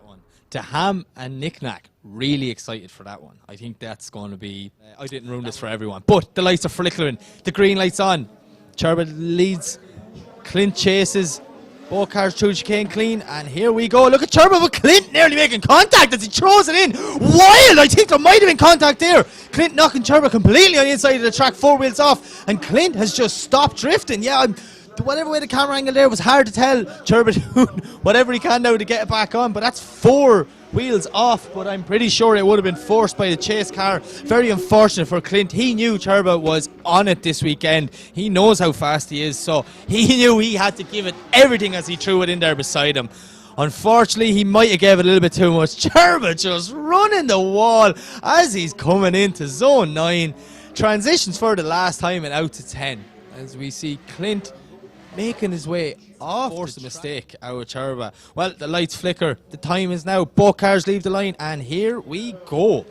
that one. Daham and Knick-Knack, really excited for that one. I think that's going to be... I didn't ruin this for everyone, but the lights are flickering. The green light's on. Cherba leads. Clint chases. Both cars through chicane clean, and here we go. Look at Cherba, but Clint nearly making contact as he throws it in. Wild! I think there might have been contact there. Clint knocking Cherba completely on the inside of the track, 4 wheels off, and Clint has just stopped drifting. Yeah, whatever way the camera angle there was hard to tell. Cherba doing whatever he can now to get it back on, but that's 4 wheels off, but I'm pretty sure it would have been forced by the chase car. Very unfortunate for Clint. He knew Cherba was on it this weekend. He knows how fast he is, so he knew he had to give it everything as he threw it in there beside him. Unfortunately, he might have gave it a little bit too much. Cherba just running the wall as he's coming into zone 9. Transitions for the last time and out to 10. As we see Clint making his way off. Forced a mistake out of Cherba. Well, the lights flicker. The time is now. Both cars leave the line, and here we go.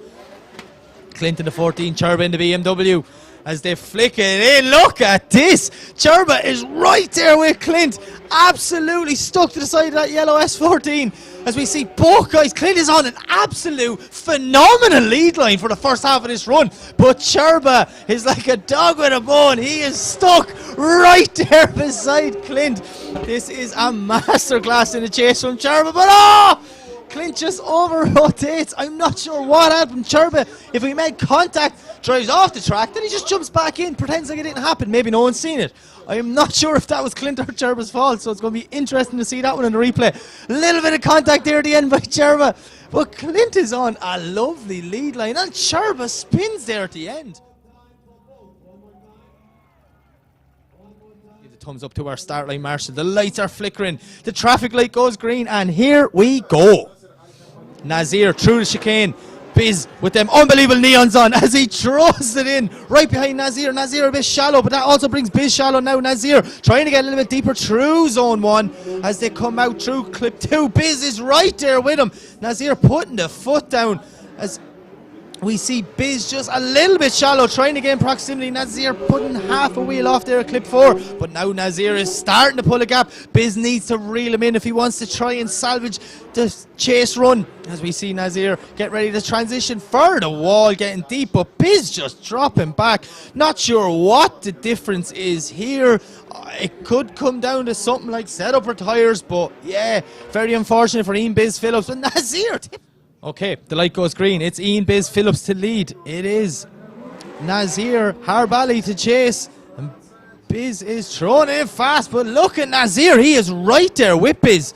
Clint in the 14, Cherba in the BMW. As they flick it in, look at this. Cherba is right there with Clint. Absolutely stuck to the side of that yellow S14. As we see both guys, Clint is on an absolute phenomenal lead line for the first half of this run. But Cherba is like a dog with a bone. He is stuck right there beside Clint. This is a masterclass in the chase from Cherba. But oh! Clint just over-rotates. I'm not sure what happened. Cherba, if he made contact, drives off the track, then he just jumps back in, pretends like it didn't happen. Maybe no one's seen it. I am not sure if that was Clint or Cherba's fault, so it's going to be interesting to see that one in the replay. A little bit of contact there at the end by Cherba, but Clint is on a lovely lead line, and Cherba spins there at the end. Give the thumbs up to our start line marshal. The lights are flickering. The traffic light goes green, and here we go. Nazir through the chicane. Biz with them unbelievable neons on as he throws it in right behind Nazir. Nazir a bit shallow, but that also brings Biz shallow now. Nazir trying to get a little bit deeper through zone 1 as they come out through clip 2. Biz is right there with him. Nazir putting the foot down as we see Biz just a little bit shallow, trying to gain proximity. Nazir putting half a wheel off there at clip 4, but now Nazir is starting to pull a gap. Biz needs to reel him in if he wants to try and salvage the chase run. As we see Nazir get ready to transition for the wall, getting deep, but Biz just dropping back. Not sure what the difference is here. It could come down to something like setup or tyres, but yeah, very unfortunate for Ian Biz Phillips. But Nazir... Okay, the light goes green. It's Ian Biz Phillips to lead. It is Nazir Harbali to chase. And Biz is throwing in fast, but look at Nazir. He is right there with Biz.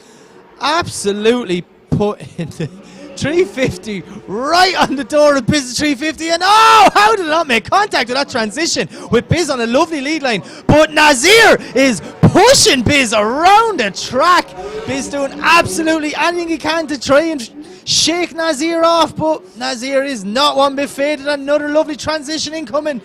Absolutely put in the 350 right on the door of Biz's 350. And oh, how did it not make contact with that transition with Biz on a lovely lead line? But Nazir is pushing Biz around the track. Biz doing absolutely anything he can to try and shake Nazir off, but Nazir is not one bit faded. Another lovely transition incoming.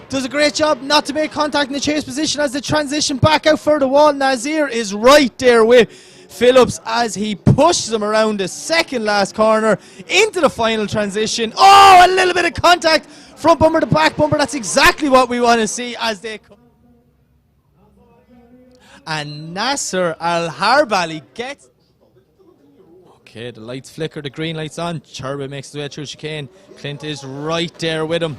Does a great job not to make contact in the chase position as they transition back out for the wall. Nazir is right there with Phillips as he pushes him around the second last corner into the final transition. Oh, a little bit of contact. Front bumper to back bumper. That's exactly what we want to see as they come. And Nasser Al-Harbali gets... Okay, the lights flicker, the green light's on. Cherba makes his way through chicane. Clint is right there with him.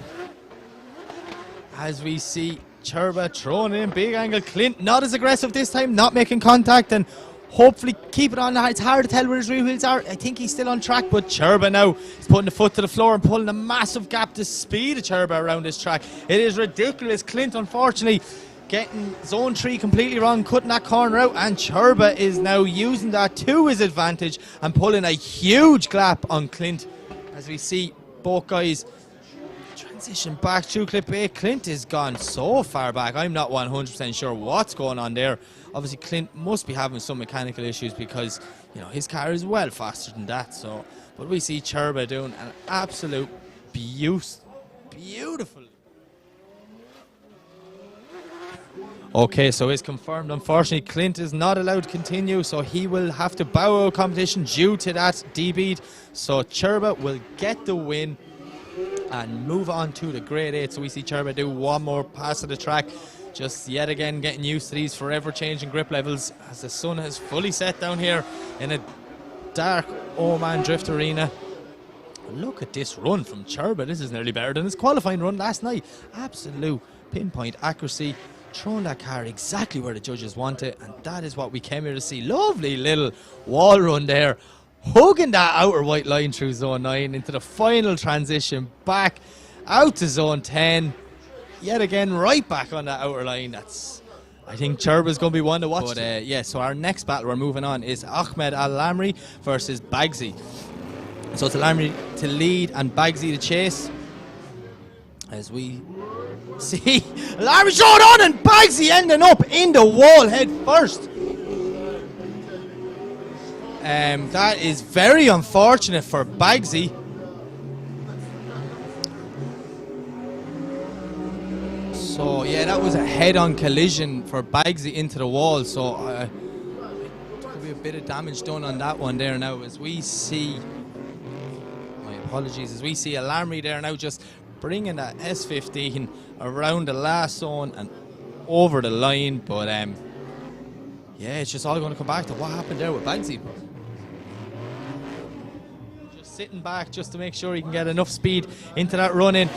As we see Cherba throwing in big angle. Clint not as aggressive this time, not making contact, and hopefully keep it on. It's hard to tell where his rear wheels are. I think he's still on track, but Cherba now is putting the foot to the floor and pulling a massive gap. The speed of Cherba around this track, it is ridiculous. Clint, unfortunately, getting zone 3 completely wrong, cutting that corner out, and Cherba is now using that to his advantage and pulling a huge gap on Clint. As we see both guys transition back through clip 8. Clint has gone so far back. I'm not 100% sure what's going on there. Obviously Clint must be having some mechanical issues because, you know, his car is well faster than that. So, but we see Cherba doing an absolute beautiful. Okay, so it's confirmed. Unfortunately, Clint is not allowed to continue, so he will have to bow out competition due to that D-beat. So Cherba will get the win and move on to the grade 8. So we see Cherba do one more pass of the track. Just yet again getting used to these forever changing grip levels as the sun has fully set down here in a dark Oman Drift Arena. Look at this run from Cherba. This is nearly better than his qualifying run last night. Absolute pinpoint accuracy, throwing that car exactly where the judges want it, and that is what we came here to see. Lovely little wall run there, hugging that outer white line through zone 9 into the final transition back out to zone 10. Yet again, right back on that outer line. I think Cherba's going to be one to watch. But yeah, so our next battle we're moving on is Ahmed Al-Lamri versus Bagsy. So it's Al-Lamri to lead and Bagsy to chase. As we see Al-Lamri showing on and Bagsy ending up in the wall head first. That is very unfortunate for Bagsy. So yeah, that was a head-on collision for Bagsy into the wall. So there could be a bit of damage done on that one there now, as we see. My apologies, as we see Al-Lamri there now just bringing that S15 around the last zone and over the line. But yeah, it's just all going to come back to what happened there with Bagsy. Just sitting back just to make sure he can get enough speed into that run-in.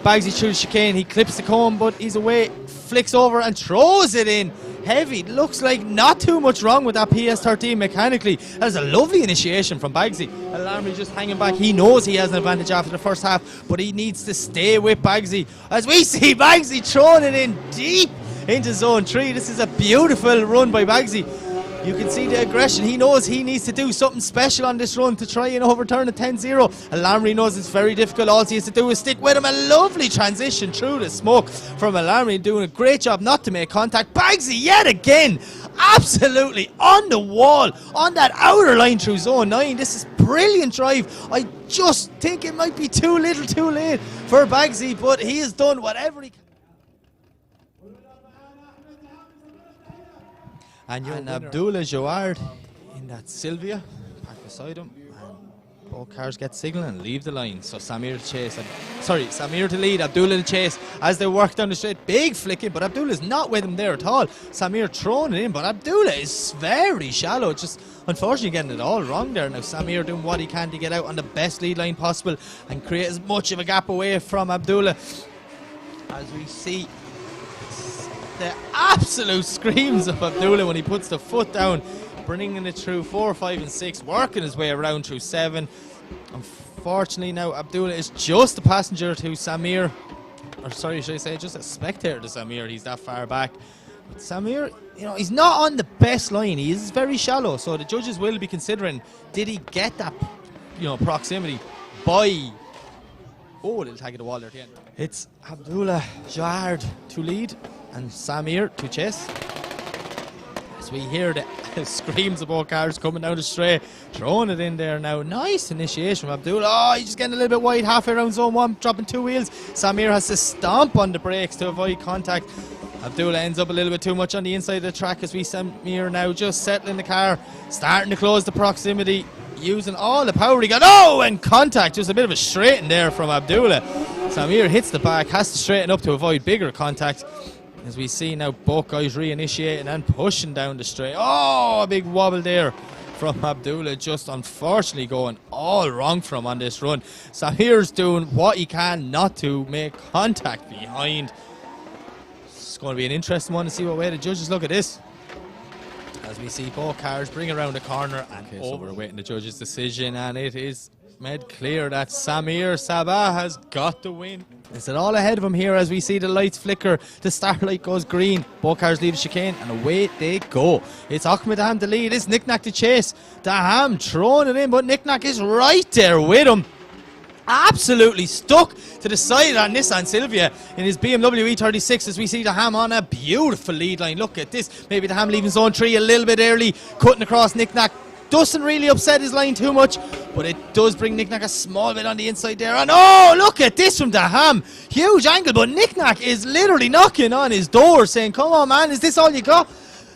Bagsy through the chicane, he clips the cone, but he's away, flicks over and throws it in heavy. Looks like not too much wrong with that PS13 mechanically. That is a lovely initiation from Bagsy. Al-Lamri just hanging back. He knows he has an advantage after the first half, but he needs to stay with Bagsy. As we see Bagsy throwing it in deep into zone 3. This is a beautiful run by Bagsy. You can see the aggression. He knows he needs to do something special on this run to try and overturn a 10-0. Al-Lamri knows it's very difficult. All he has to do is stick with him. A lovely transition through the smoke from Al-Lamri, doing a great job not to make contact. Bagsy yet again, absolutely on the wall, on that outer line through zone 9. This is brilliant drive. I just think it might be too little too late for Bagsy, but he has done whatever he can. And Abdullah Jawad in that Sylvia, back beside him. And both cars get signal and leave the line. So Samir to chase, Samir to lead, Abdullah to chase as they work down the straight. Big flicking, but Abdullah's not with him there at all. Samir throwing it in, but Abdullah is very shallow. Just unfortunately getting it all wrong there. Now Samir doing what he can to get out on the best lead line possible and create as much of a gap away from Abdullah. As we see the absolute screams of Abdullah when he puts the foot down, bringing it through 4, 5 and 6, working his way around through 7. Unfortunately now Abdullah is just a passenger to Samir, or sorry, should I say just a spectator to Samir. He's that far back. But Samir, you know, he's not on the best line. He is very shallow, so the judges will be considering, did he get that, you know, proximity by little tag of the wall there at the end. It's Abdullah Jawad to lead and Samir to chase. As we hear the screams of both cars coming down the straight, throwing it in there now. Nice initiation from Abdullah. Oh, he's just getting a little bit wide halfway around zone 1, dropping 2 wheels. Samir has to stomp on the brakes to avoid contact. Abdullah ends up a little bit too much on the inside of the track, as we see Samir now just settling the car, starting to close the proximity, using all the power he got. Oh, and contact, just a bit of a straighten there from Abdullah. Samir hits the back, has to straighten up to avoid bigger contact. As we see now both guys reinitiating and pushing down the straight. Oh, a big wobble there from Abdullah, just unfortunately going all wrong for him on this run. Samir's doing what he can not to make contact behind. It's going to be an interesting one to see what way the judges look at this. As we see both cars bring around the corner and over. So we're waiting the judge's decision, and it is made clear that Samir Sabah has got the win. Is it all ahead of him here as we see the lights flicker, the starlight goes green, both cars leave the chicane and away they go. It's Ahmed Daham to lead, it's Nick Nack to chase. Daham throwing it in, but Nick Nack is right there with him. Absolutely stuck to the side of that Nissan Silvia in his BMW E36 as we see Daham on a beautiful lead line. Look at this, maybe Daham leaving zone 3 a little bit early, cutting across Nick Nack. Doesn't really upset his line too much, but it does bring Nick Nack a small bit on the inside there. And oh, look at this from Daham. Huge angle, but Nick Nack is literally knocking on his door saying, come on man, is this all you got?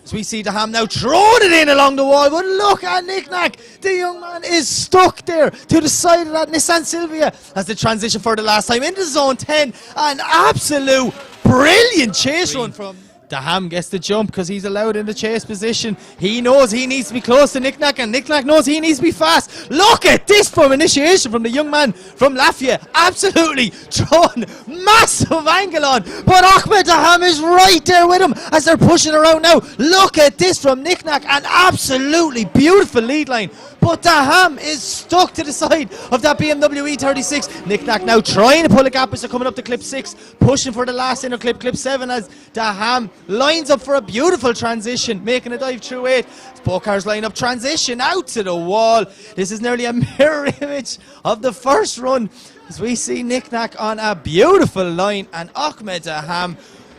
As we see Daham now throwing it in along the wall, but look at Nick Nack. The young man is stuck there to the side of that Nissan Silvia as the transition for the last time into zone 10. An absolute brilliant chase run from Daham gets the jump because he's allowed in the chase position. He knows he needs to be close to Nick-Nack, and Nick-Nack knows he needs to be fast. Look at this from initiation from the young man from Latvia. Absolutely throwing massive angle on. But Ahmed Daham is right there with him as they're pushing around now. Look at this from Nick-Nack, an absolutely beautiful lead line. But Daham is stuck to the side of that BMW E36. Nick-Nack now trying to pull a gap as they're coming up to clip 6, pushing for the last inner clip, clip 7, as Daham lines up for a beautiful transition, making a dive through 8. Both cars line up, transition out to the wall. This is nearly a mirror image of the first run as we see Nick-Nack on a beautiful line, and Ahmed Daham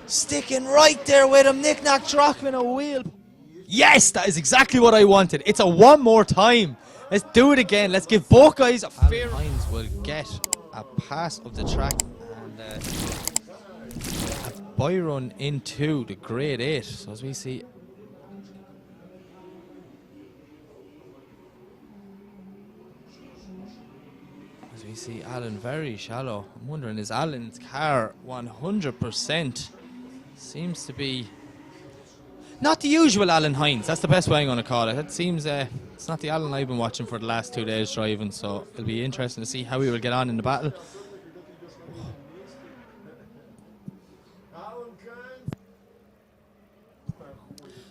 sticking right there with him. Nick-Nack dropping a wheel. Yes, that is exactly what I wanted. It's a one more time. Let's do it again. Let's give both guys a fair. Hines will get a pass of the track and a by run into the grade 8. So as we see, Alan very shallow. I'm wondering, is Alan's car 100%? Seems to be not the usual Alan Hines. That's the best way I'm going to call it. It seems it's not the Alan I've been watching for the last 2 days driving, so it'll be interesting to see how he will get on in the battle.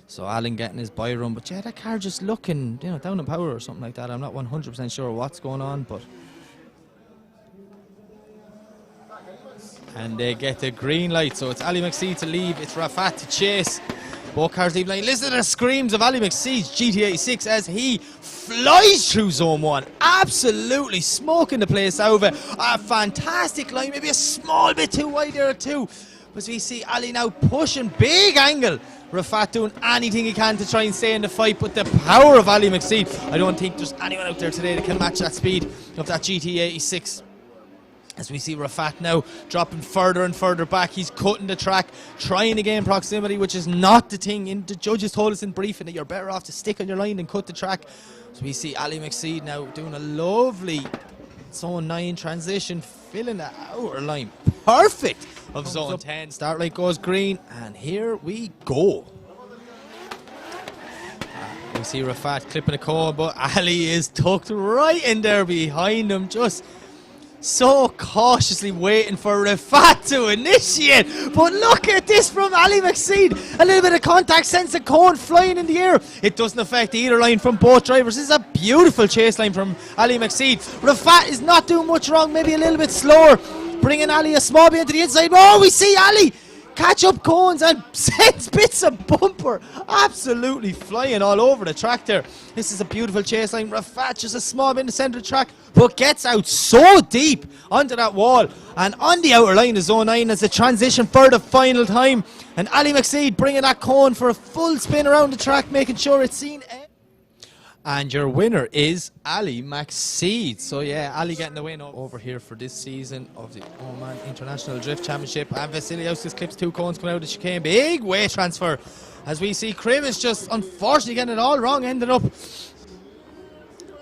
So Alan getting his by run, but yeah, that car just looking, down in power or something like that. I'm not 100% sure what's going on, but. And they get the green light, so it's Ali McSee to leave, it's Rafat to chase. Both cars leave line. Listen to the screams of Ali McSee's GT86 as he flies through zone 1. Absolutely smoking the place over. A fantastic line, maybe a small bit too wide there too. But we see Ali now pushing, big angle. Rafat doing anything he can to try and stay in the fight, but the power of Ali McSee, I don't think there's anyone out there today that can match that speed of that GT86. As we see Rafat now dropping further and further back, he's cutting the track, trying to gain proximity, which is not the thing. The judges told us in briefing that you're better off to stick on your line than cut the track. So we see Ali McSee now doing a lovely zone 9 transition, filling the outer line perfect of zone 10. Start light goes green, and here we go. We see Rafat clipping a cone, but Ali is tucked right in there behind him, just so cautiously waiting for Rafat to initiate. But look at this from Ali McSeed. A little bit of contact, sends the cone flying in the air. It doesn't affect either line from both drivers. This is a beautiful chase line from Ali McSeed. Rafat is not doing much wrong, maybe a little bit slower, bringing Ali a small bit into the inside. Oh, we see Ali catch up cones and sends bits of bumper absolutely flying all over the track there. This is a beautiful chase line. Rafat just a small bit in the centre of the track, but gets out so deep onto that wall and on the outer line of zone 9 as the transition for the final time. And Ali McSeed bringing that cone for a full spin around the track, making sure it's seen. And your winner is Ali McSeed. So yeah, Ali getting the win over here for this season of the Oman International Drift Championship. And Vasilios clips 2 cones coming out of the chicane. Big weight transfer. As we see Krim is just unfortunately getting it all wrong, ended up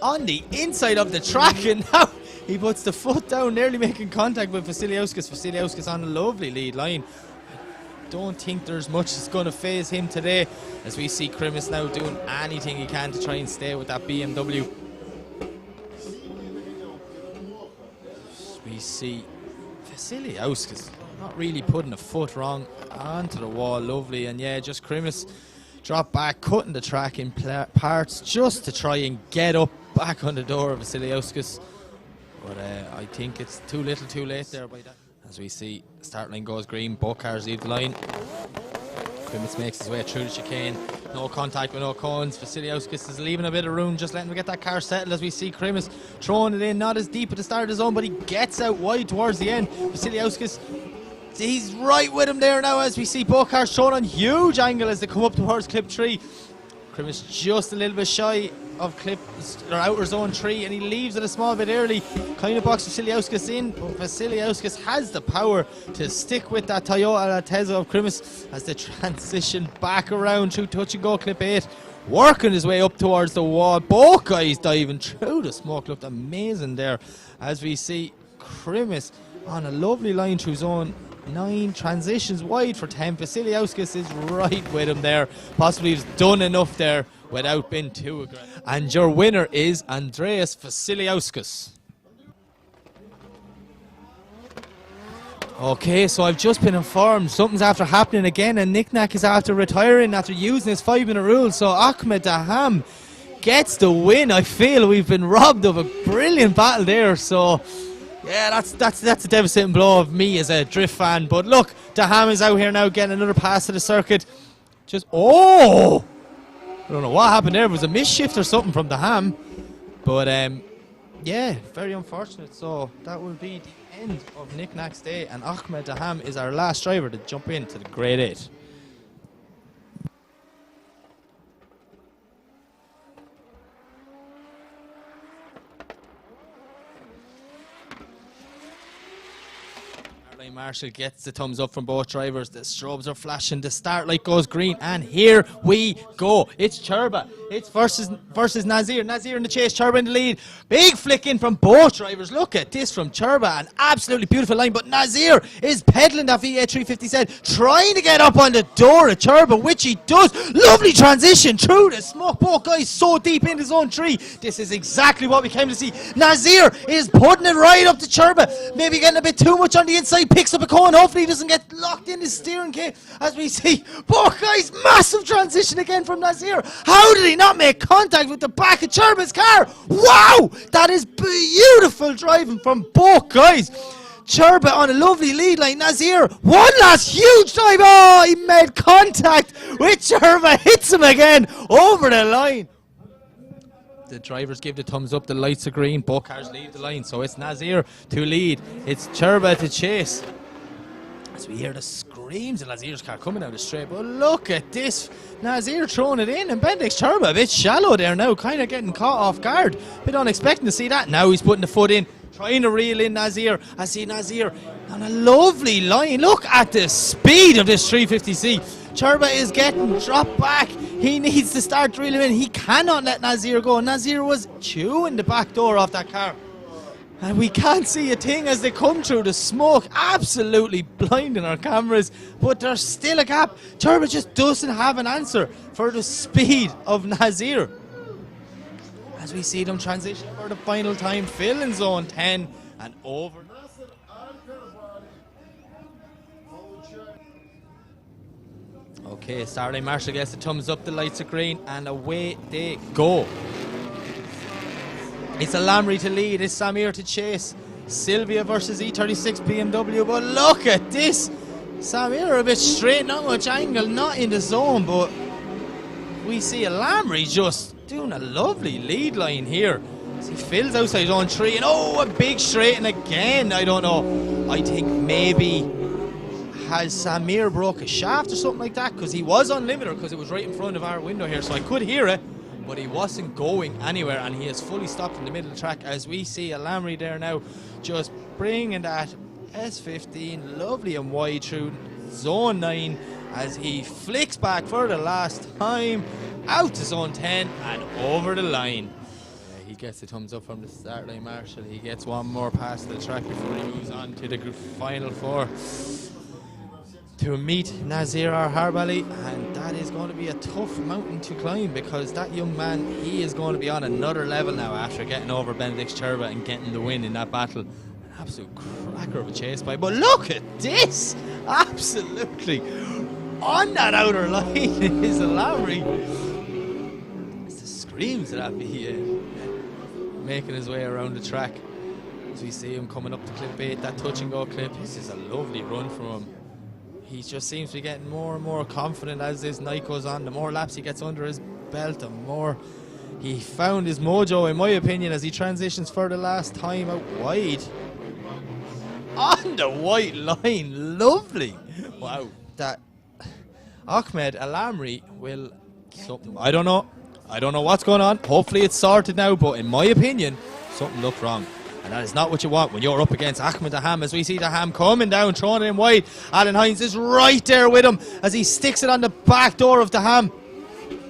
on the inside of the track, and now he puts the foot down, nearly making contact with Vasiliauskas. Vasiliauskas on a lovely lead line. Don't think there's much that's going to phase him today, as we see Krimis now doing anything he can to try and stay with that BMW. We see Vasiliauskas not really putting a foot wrong onto the wall. Lovely. And yeah, just Krimis drop back, cutting the track in parts just to try and get up back on the door of Vasiliauskas. But I think it's too little too late there by that. As we see, start line goes green, both cars leave the line. Krimis makes his way through the chicane. No contact with no cones. Vasiliauskas is leaving a bit of room, just letting him get that car settled. As we see Krimis throwing it in, not as deep at the start of the zone, but he gets out wide towards the end. Vasiliauskas, he's right with him there now, as we see both cars thrown on huge angle as they come up towards clip 3. Krimis just a little bit shy of outer zone 3, and he leaves it a small bit early. Kind of box Vasiliauskas in, but Vasiliauskas has the power to stick with that Toyota Tezza of Krimis as they transition back around through touch and go clip 8, working his way up towards the wall. Both guys diving through the smoke, looked amazing there. As we see Krimis on a lovely line through zone 9, transitions wide for 10. Vasiliauskas is right with him there. Possibly he's done enough there without being too aggressive. And your winner is Andreas Vasiliauskas. Okay, so I've just been informed something's after happening again, and Nick Nack is after retiring after using his 5-minute rule. So Ahmed Daham gets the win. I feel we've been robbed of a brilliant battle there. So yeah, that's a devastating blow of me as a drift fan. But look, Daham is out here now getting another pass to the circuit. Just I don't know what happened there. It was a misshift or something from Daham. But yeah, very unfortunate. So that will be the end of Nick Nack's day, and Ahmed Daham is our last driver to jump into the Grade 8. Marshall gets the thumbs up from both drivers. The strobes are flashing. The start light goes green, and here we go. It's Churba. It's versus Nazir. Nazir in the chase. Churba in the lead. Big flick in from both drivers. Look at this from Churba. An absolutely beautiful line, but Nazir is pedaling that VA 350Z, trying to get up on the door of Churba, which he does. Lovely transition through the smoke. Both guys so deep into zone 3. This is exactly what we came to see. Nazir is putting it right up to Churba. Maybe getting a bit too much on the inside. Picks up a cone. Hopefully he doesn't get locked in his steering kit, as we see both guys. Massive transition again from Nazir. How did he not make contact with the back of Churba's car? Wow, that is beautiful driving from both guys. Churba on a lovely lead line. Nazir, one last huge dive. Oh, he made contact with Churba. Hits him again over the line. The drivers give the thumbs up. The lights are green. Both cars leave the line. So it's Nazir to lead. It's Churba to chase. As we hear the screams of Nazir's car coming out the straight. But look at this. Nazir throwing it in. And Bendix Churba a bit shallow there now. Kind of getting caught off guard. Bit unexpected to see that. Now he's putting the foot in. Trying to reel in Nazir. I see Nazir on a lovely line. Look at the speed of this 350C. Churba is getting dropped back. He needs to start reeling in. He cannot let Nazir go. Nazir was chewing the back door off that car. And we can't see a thing as they come through the smoke. Absolutely blinding our cameras. But there's still a gap. Churba just doesn't have an answer for the speed of Nazir. As we see them transition for the final time, filling zone 10 and over. Okay, Starlight Marshall gets the thumbs up, the lights are green, and away they go. It's a Lamry to lead, it's Samir to chase. Sylvia versus E36 BMW, but look at this. Samir a bit straight, not much angle, not in the zone, but we see a Lamry just doing a lovely lead line here. As he fills outside zone 3, and a big straighten again. I don't know. I think maybe has Samir broke a shaft or something like that, because he was on limiter because it was right in front of our window here, so I could hear it, but he wasn't going anywhere, and he has fully stopped in the middle of the track. As we see a Lamry there now just bringing that S15 lovely and wide through zone 9 as he flicks back for the last time out to zone 10 and over the line. He gets the thumbs up from the start line Marshall. He gets one more pass to the track before he moves on to the final 4 to meet Nazir Harbali, and that is going to be a tough mountain to climb, because that young man, he is going to be on another level now after getting over Benedict Churba and getting the win in that battle. An absolute cracker of a chase by, but look at this! Absolutely on that outer line is a Lamry. It's the screams of that be making his way around the track. As we see him coming up to clip 8, that touch and go clip. This is a lovely run from him. He just seems to be getting more and more confident as this night goes on. The more laps he gets under his belt, the more he found his mojo, in my opinion, as he transitions for the last time out wide. On the white line, lovely. Wow, that Ahmed Lamry will something. I don't know what's going on. Hopefully it's sorted now, but in my opinion, something looked wrong. And that is not what you want when you're up against Ahmed Daham. As we see Daham coming down, throwing it in wide. Alan Hines is right there with him as he sticks it on the back door of Daham.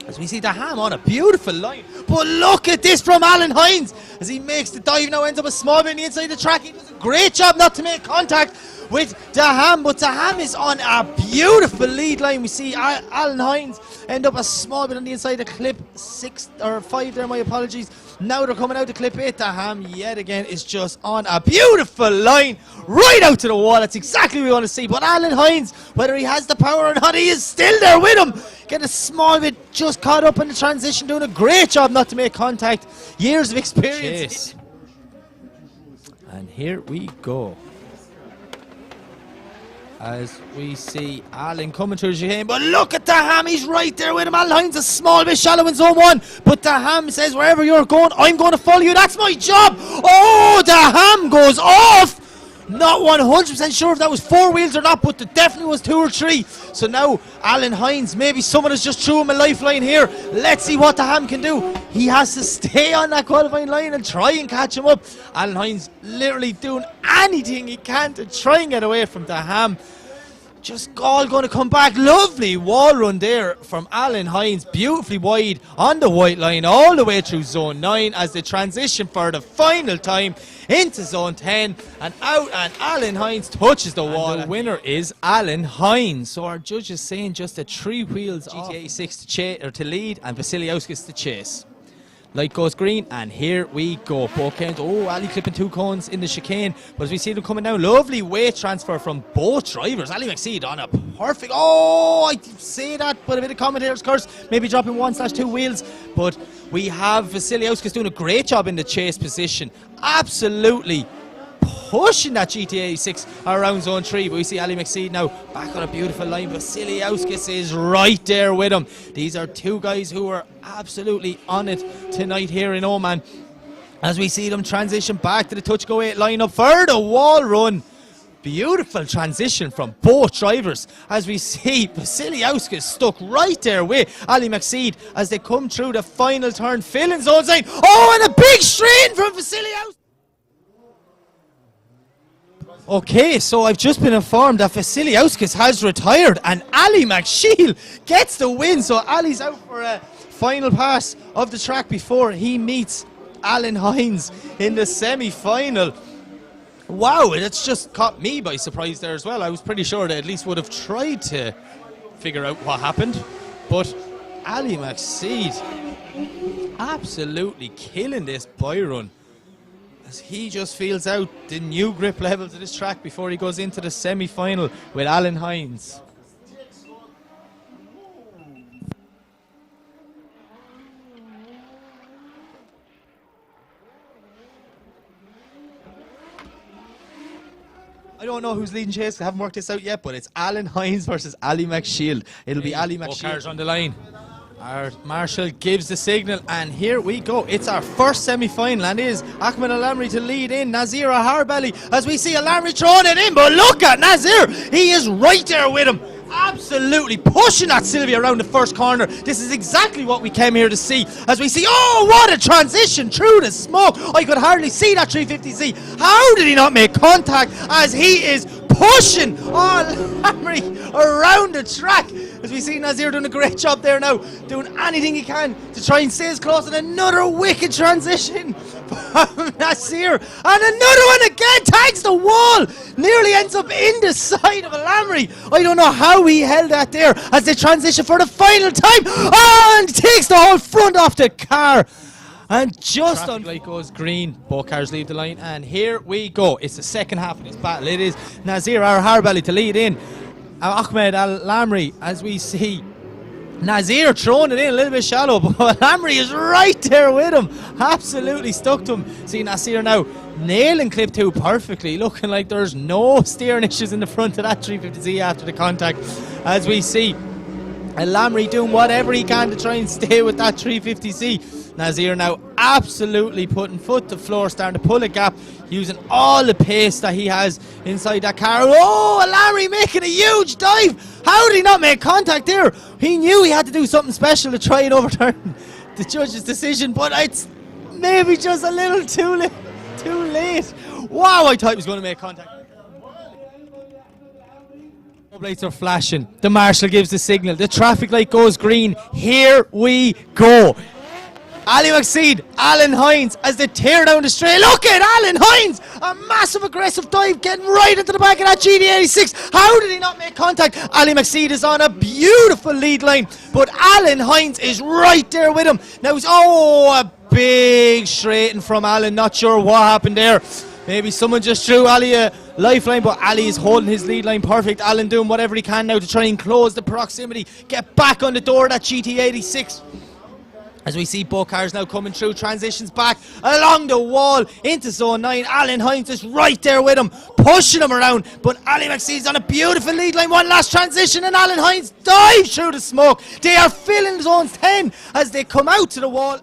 As we see Daham on a beautiful line. But look at this from Alan Hines as he makes the dive now, ends up a small bit on the inside of the track. He does a great job not to make contact. with Daham, but Daham is on a beautiful lead line. We see Alan Hines end up a small bit on the inside of clip 6 or 5 there, my apologies. Now they're coming out to clip 8. Daham yet again is just on a beautiful line right out to the wall. That's exactly what we want to see. But Alan Hines, whether he has the power or not, he is still there with him. Get a small bit just caught up in the transition, doing a great job not to make contact. Years of experience. And here we go. As we see Alan coming through the chicane, but look at Daham, he's right there with him. Alan Hines a small bit shallow in zone 1, but Daham says, wherever you're going, I'm going to follow you. That's my job. Oh, Daham goes off. Not 100% sure if that was 4 wheels or not, but it definitely was 2 or 3. So now Alan Hines, maybe someone has just threw him a lifeline here. Let's see what Daham can do. He has to stay on that qualifying line and try and catch him up. Alan Hines literally doing anything he can to try and get away from Daham. Just all going to come back. Lovely wall run there from Alan Hines. Beautifully wide on the white line all the way through zone 9 as they transition for the final time into zone 10 and out, and Alan Hines touches the wall. The winner is Alan Hines. So our judge is saying just a 3 wheels GTA 6 to lead and Vasiliauskas to chase. Light goes green, and here we go. Both ends. Oh, Ali clipping 2 cones in the chicane. But as we see them coming down, lovely weight transfer from both drivers. Ali McSeed on a perfect. Oh, I say that, but a bit of commentator's curse. Maybe dropping 1/2 wheels. But we have Vasiliauskas doing a great job in the chase position. Absolutely pushing that GTA 6 around zone 3, but we see Ali McSeed now back on a beautiful line. Vasiliauskas is right there with him. These are 2 guys who are absolutely on it tonight here in Oman as we see them transition back to the touch go 8 lineup for the wall run. Beautiful transition from both drivers as we see Vasiliauskas stuck right there with Ali McSeed as they come through the final turn, filling zone 9. Oh, and a big strain from Vasiliauskas. Okay, so I've just been informed that Vasiliauskas has retired and Ali McShiel gets the win. So Ali's out for a final pass of the track before he meets Alan Hines in the semi-final. Wow, that's just caught me by surprise there as well. I was pretty sure they at least would have tried to figure out what happened. But Ali McSeed absolutely killing this buy run. He just feels out the new grip levels of this track before he goes into the semi-final with Alan Hines. I don't know who's leading chase. I haven't worked this out yet, but it's Alan Hines versus Ali McShield. It'll be Ali McShield. Both cars on the line. Our marshal gives the signal, and here we go. It's our first semi-final, and it is Ahmed Al-Amri to lead in. Nazir Harbelly, as we see Al-Amri throwing it in, but look at Nazir. He is right there with him. Absolutely pushing that Sylvia around the first corner. This is exactly what we came here to see. As we see, oh, what a transition through the smoke. I could hardly see that 350Z. How did he not make contact as he is pushing Al-Amri around the track? As we see Nazir doing a great job there now, doing anything he can to try and stay as close, and another wicked transition from Nazir, and another one again, tags the wall, nearly ends up in the side of Al-Amri. I don't know how he held that there as they transition for the final time, and takes the whole front off the car. And just on light goes green, both cars leave the line, and here we go. It's the second half of this battle. It is Nazir Harbelly to lead in. Ahmed Al-Amri, as we see Nazir throwing it in a little bit shallow, but Al-Amri is right there with him, absolutely stuck to him. See Nazir now nailing clip 2 perfectly, looking like there's no steering issues in the front of that 350Z after the contact. As we see Al-Amri doing whatever he can to try and stay with that 350Z. Nazir now absolutely putting foot to floor, starting to pull a gap, using all the pace that he has inside that car. Oh, Al-Amri making a huge dive. How did he not make contact there? He knew he had to do something special to try and overturn the judge's decision, but it's maybe just a little too late. Wow, I thought he was going to make contact. Lights are flashing. The marshal gives the signal. The traffic light goes green. Here we go. Ali McSeed, Alan Hines as they tear down the straight. Look at Alan Hines! A massive aggressive dive getting right into the back of that GT86. How did he not make contact? Ali McSeed is on a beautiful lead line, but Alan Hines is right there with him. Now he's, a big straighten from Alan. Not sure what happened there. Maybe someone just threw Ali a lifeline, but Ali is holding his lead line perfect. Alan doing whatever he can now to try and close the proximity. Get back on the door of that GT86. As we see both cars now coming through, transitions back along the wall into zone 9. Alan Hines is right there with him, pushing him around. But Ali McSeed's on a beautiful lead line. One last transition and Alan Hines dives through the smoke. They are filling zones 10 as they come out to the wall.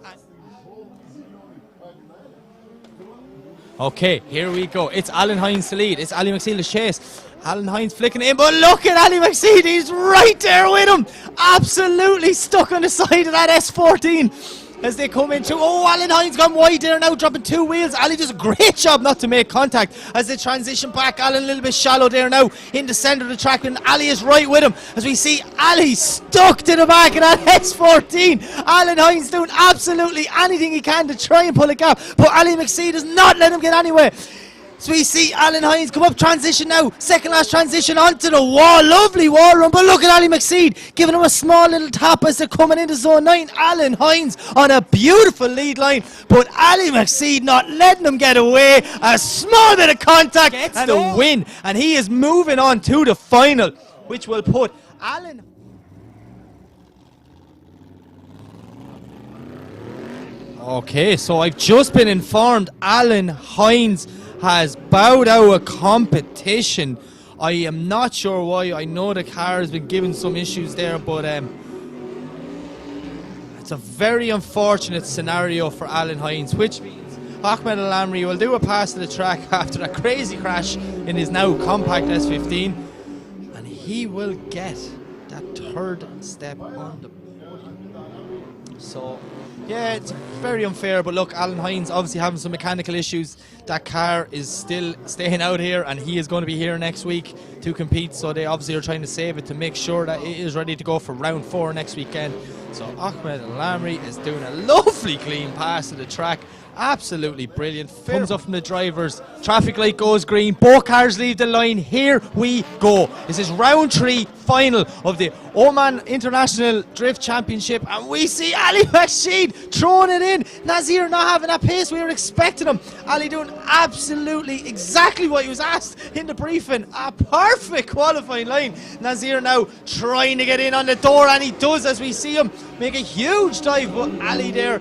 Okay, here we go. It's Alan Hines to lead. It's Ali McSeed to chase. Alan Hines flicking in, but look at Ali McSeed. He's right there with him. Absolutely stuck on the side of that S14 as they come in through. Oh, Alan Hines gone wide there now, dropping 2 wheels. Ali does a great job not to make contact as they transition back. Alan a little bit shallow there now in the centre of the track, and Ali is right with him as we see Ali stuck to the back of that S14. Alan Hines doing absolutely anything he can to try and pull a gap, but Ali McSeed does not let him get anywhere. So we see Alan Hines come up, transition now, second last transition onto the wall, lovely wall run, but look at Ali McSeed giving him a small little tap as they're coming into zone 9. Alan Hines on a beautiful lead line, but Ali McSeed not letting him get away. A small bit of contact gets the win, and he is moving on to the final, which will put Alan... Okay, so I've just been informed Alan Hines has bowed out of competition. I am not sure why. I know the car has been given some issues there, but it's a very unfortunate scenario for Alan Hines, which means Ahmed Al-Amri will do a pass to the track after a crazy crash in his now compact S15, and he will get that third step on the podium. So yeah, it's very unfair, but look, Alan Hines obviously having some mechanical issues. That car is still staying out here, and he is going to be here next week to compete, so they obviously are trying to save it to make sure that it is ready to go for round 4 next weekend. So Ahmed Al-Amri is doing a lovely clean pass to the track. Absolutely brilliant. Thumbs up from the drivers. Traffic light goes green. Both cars leave the line. Here we go. This is round 3 final of the Oman International Drift Championship, and we see Ali McSeed throwing it in. Nazir not having that pace we were expecting him. Ali doing absolutely exactly what he was asked in the briefing. A perfect qualifying line. Nazir now trying to get in on the door, and he does as we see him make a huge dive, but Ali there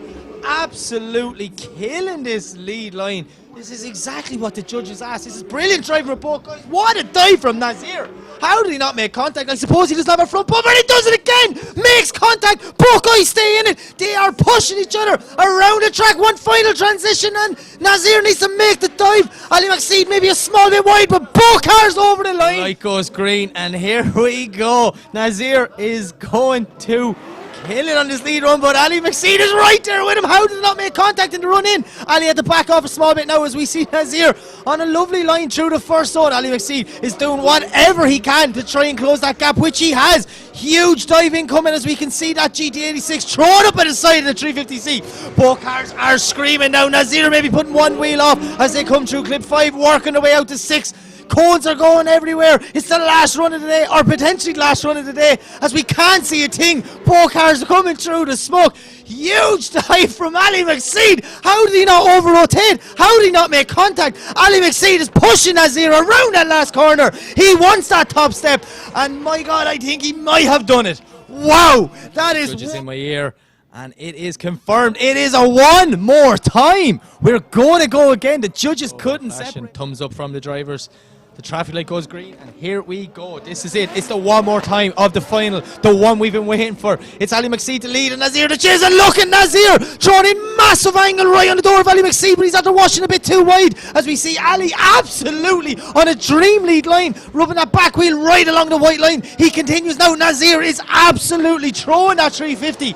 absolutely killing this lead line. This is exactly what the judges asked. This is brilliant driving with both guys. What a dive from Nazir. How did he not make contact? I suppose he doesn't have a front bumper, and he does it again. Makes contact. Both guys stay in it. They are pushing each other around the track. One final transition, and Nazir needs to make the dive. Ali McSeed maybe a small bit wide, but both cars over the line. Light goes green, and here we go. Nazir is going to kill it on this lead run, but Ali McSeed is right there with him. How did he not make contact in the run in? Ali had to back off a small bit now as we see Nazir on a lovely line through the first zone. Ali McSeed is doing whatever he can to try and close that gap, which he has. Huge dive incoming as we can see that GT86 thrown up at the side of the 350C. Both cars are screaming now. Nazir maybe putting one wheel off as they come through clip 5, working their way out to 6. Cones are going everywhere. It's the last run of the day, or potentially the last run of the day, as we can't see a thing. Both cars are coming through the smoke. Huge dive from Ali McSeed. How did he not over-rotate? How did he not make contact? Ali McSeed is pushing Nazir around that last corner. He wants that top step, and my God, I think he might have done it. Wow, that is... Judges in my ear. And it is confirmed. It is a one more time. We're going to go again. The judges couldn't separate. Thumbs up from the drivers. The traffic light goes green, and here we go. This is it. It's the one more time of the final. The one we've been waiting for. It's Ali McSeed to lead, and Nazir to chase. And look at Nazir throwing in massive angle right on the door of Ali McSeed, but he's after washing a bit too wide. As we see Ali absolutely on a dream lead line, rubbing that back wheel right along the white line. He continues now. Nazir is absolutely throwing that 350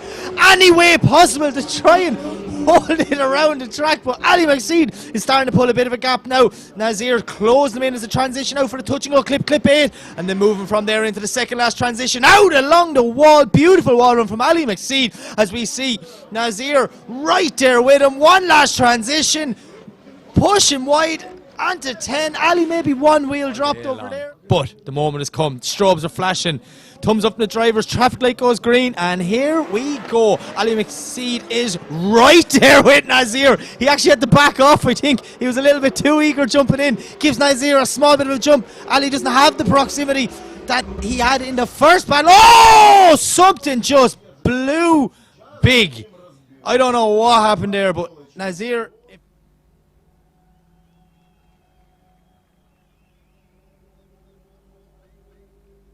any way possible to try and hold it around the track, but Ali McSeed is starting to pull a bit of a gap now. Nazir closed them in as a transition out for the touch and go clip 8, and then moving from there into the second last transition out along the wall. Beautiful wall run from Ali McSeed as we see Nazir right there with him. One last transition, push him wide onto 10. Ali maybe one wheel dropped over there, but the moment has come. Strobes are flashing, thumbs up from the drivers, traffic light goes green, and here we go. Ali McSeed is right there with Nazir. He actually had to back off. I think he was a little bit too eager jumping in. Gives Nazir a small bit of a jump. Ali doesn't have the proximity that he had in the first battle. Oh, something just blew big. I don't know what happened there, but Nazir